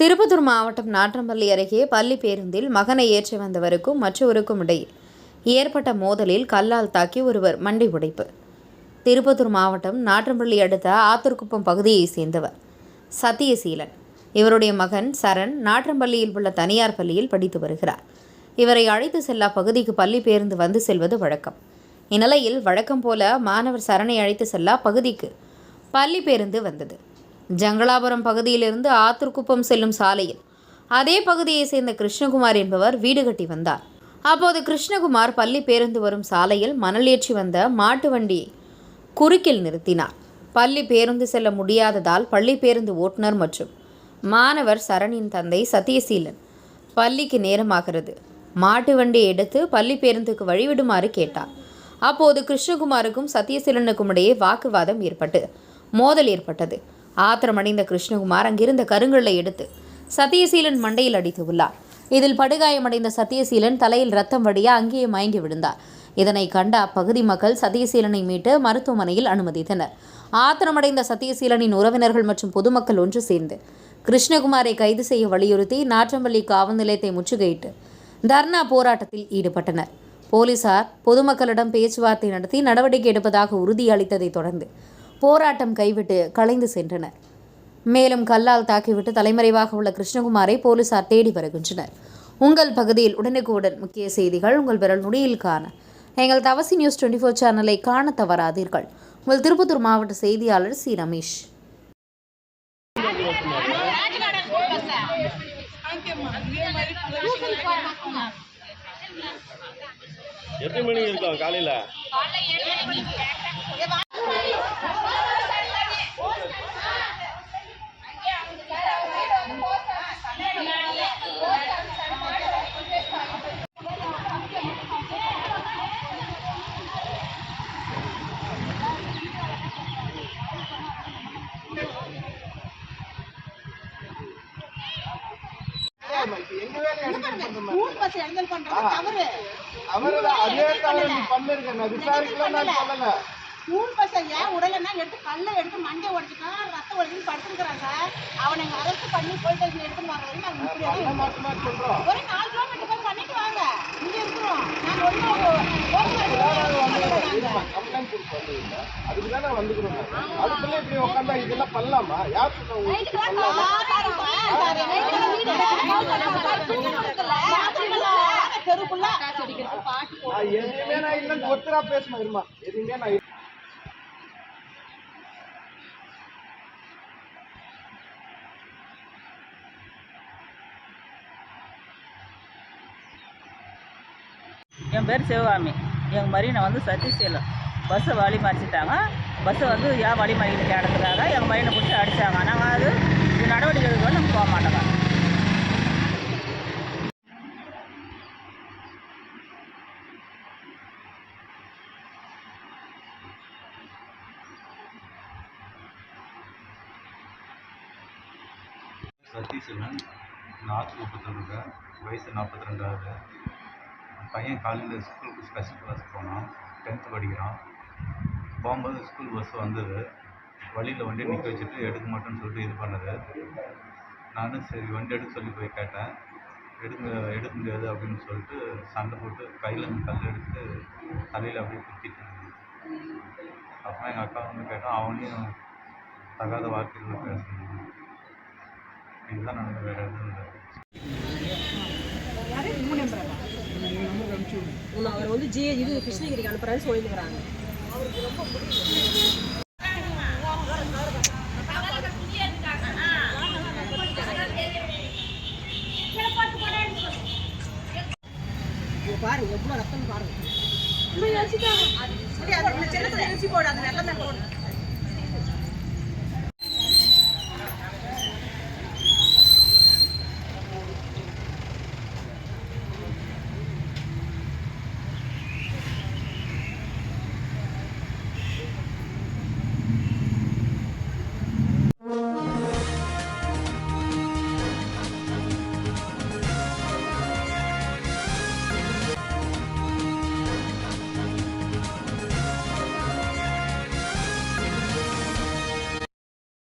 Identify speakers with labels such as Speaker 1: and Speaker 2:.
Speaker 1: திருப்பத்தூர் மாவட்டம் நாற்றம்பள்ளி அருகே பள்ளி பேருந்தில் மகனை ஏற்றி வந்தவருக்கும் மற்றவருக்கும் இடையே ஏற்பட்ட மோதலில் கல்லால் தாக்கி ஒருவர் மண்டை உடைப்பு. திருப்பத்தூர் மாவட்டம் நாற்றம்பள்ளி அடுத்த ஆத்தூர்குப்பம் பகுதியைச் சேர்ந்தவர் சத்தியசீலன். இவருடைய மகன் சரண் நாற்றம்பள்ளியில் உள்ள தனியார் பள்ளியில் படித்து வருகிறார். இவரை அழைத்து செல்ல பகுதிக்கு பள்ளி பேருந்து வந்து செல்வது வழக்கம். இந்நிலையில் வழக்கம் போல மாணவர் சரணை அழைத்து செல்ல பகுதிக்கு பள்ளி பேருந்து வந்தது. ஜங்களாபுரம் பகுதியிலிருந்து ஆத்தூர்குப்பம் செல்லும் சாலையில் அதே பகுதியை சேர்ந்த கிருஷ்ணகுமார் என்பவர் வீடு கட்டி வந்தார். அப்போது கிருஷ்ணகுமார் பள்ளி பேருந்து வரும் சாலையில் மணல் ஏற்றி வந்த மாட்டு வண்டியை குறுக்கில் நிறுத்தினார். பள்ளி பேருந்து செல்ல முடியாததால் பள்ளி பேருந்து ஓட்டுநர் மற்றும் மாணவர் சரணின் தந்தை சத்தியசீலன் பள்ளிக்கு நேரமாகிறது, மாட்டு வண்டியை எடுத்து பள்ளி பேருந்துக்கு வழிவிடுமாறு கேட்டார். அப்போது கிருஷ்ணகுமாருக்கும் சத்தியசீலனுக்கும் இடையே வாக்குவாதம் ஏற்பட்டு மோதல் ஏற்பட்டது. ஆத்திரமடைந்த கிருஷ்ணகுமார் அங்கிருந்த கருங்கல்லை எடுத்து சத்தியசீலன் மண்டையில் அடித்து உள்ளார். இதில் படுகாயமடைந்த சத்தியசீலன் தலையில் ரத்தம் வடிய அங்கேயே மயங்கி விழுந்தார். இதனை கண்ட அப்பகுதி மக்கள் சத்தியசீலனை மீட்டு மருத்துவமனையில் அனுமதித்தனர். ஆத்திரமடைந்த சத்தியசீலனின் உறவினர்கள் மற்றும் பொதுமக்கள் ஒன்று சேர்ந்து கிருஷ்ணகுமாரை கைது செய்ய வலியுறுத்தி நாற்றம்பள்ளி காவல் நிலையத்தை முற்றுகையிட்டு தர்ணா போராட்டத்தில் ஈடுபட்டனர். போலீசார் பொதுமக்களிடம் பேச்சுவார்த்தை நடத்தி நடவடிக்கை எடுப்பதாக உறுதியளித்ததை தொடர்ந்து போராட்டம் கைவிட்டு கலைந்து சென்றனர். மேலும் கல்லால் தாக்கிவிட்டு தலைமறைவாக உள்ள கிருஷ்ணகுமாரை போலீசார் தேடி வருகின்றனர். உங்கள் பகுதியில் உடனுக்குடன் முக்கிய செய்திகள் உங்கள் விரல் நுடியில் காண எங்கள் தவசி நியூஸ் 24 சேனலை காண தவறாதீர்கள். உங்கள் திருப்பத்தூர் மாவட்ட செய்தியாளர் சி. ரமேஷ்.
Speaker 2: எத்தனை மணிக்கு இருக்கும் காலையில?
Speaker 3: எடுத்து கல்லை எடுத்து மண்டை உடச்சுட்டான், ரத்த ஒழுங்கு படுத்துருக்கிறான் சார். அவனை அரெஸ்ட் பண்ணி போயிட்டு எடுத்துன்னு வர வரைக்கும் ஒரு 4 கிலோமீட்டர் போய் பண்ணிட்டு வாங்க. இங்க இருக்கிறோம்
Speaker 2: அதுக்குதானே வந்துக்கிறோம். அதுக்குள்ள இப்படி உட்காந்தா இதெல்லாம் பண்ணலாமா? யார் எதுவுமே நான் இல்லைன்னு ஒருத்தரா பேசணும் இருமா. எதுவுமே நான்
Speaker 4: என் பேர் சிவகாமி. எங்கள் மாதிரி நான் வந்து சத்தியசீலன். பஸ்ஸை வழி மறிச்சிட்டாங்க. பஸ்ஸை வந்து ஏன் வழி மறிக்கிட்டு இடத்துக்காக எங்கள் மரியனை பிடிச்சி அடித்தாங்க. நாங்கள் அது நடவடிக்கை எடுக்க நம்ம போக மாட்டோங்க.
Speaker 5: சத்தியசீலன், ஆத்தூர்குப்பத்தில் இருக்க, வயசு 42 ஆகுது. பையன் காலையில் ஸ்கூலுக்கு ஸ்பெஷல் கிளாஸ் போனான். 10th படிக்கிறான். போகும்போது ஸ்கூல் பஸ் வந்தது. வழியில் வண்டி நிற்க வச்சுட்டு எடுக்க மாட்டேன்னு சொல்லிட்டு இது பண்ணது. நானும் சரி வண்டி எடுக்க சொல்லி போய் கேட்டேன். எடுக்க முடியாது அப்படின்னு சொல்லிட்டு சண்டை போட்டு கையில் கல் எடுத்து தலையில் அப்படியே குத்திட்டு. அப்புறம் எங்கள் அக்கா வந்து கேட்டால் அவனையும் தகாத வார்த்தைகள் பேசணும். இதுதான் நடந்த வேறு எதுவும் இல்லை.
Speaker 6: அவர் வந்து இது கிருஷ்ணகிரிக்கு அனுப்புறாரு சொல்லிக்கிறாங்க. அவருக்கு ரொம்ப பாருங்க எவ்வளவு ரத்தம் பாருங்க.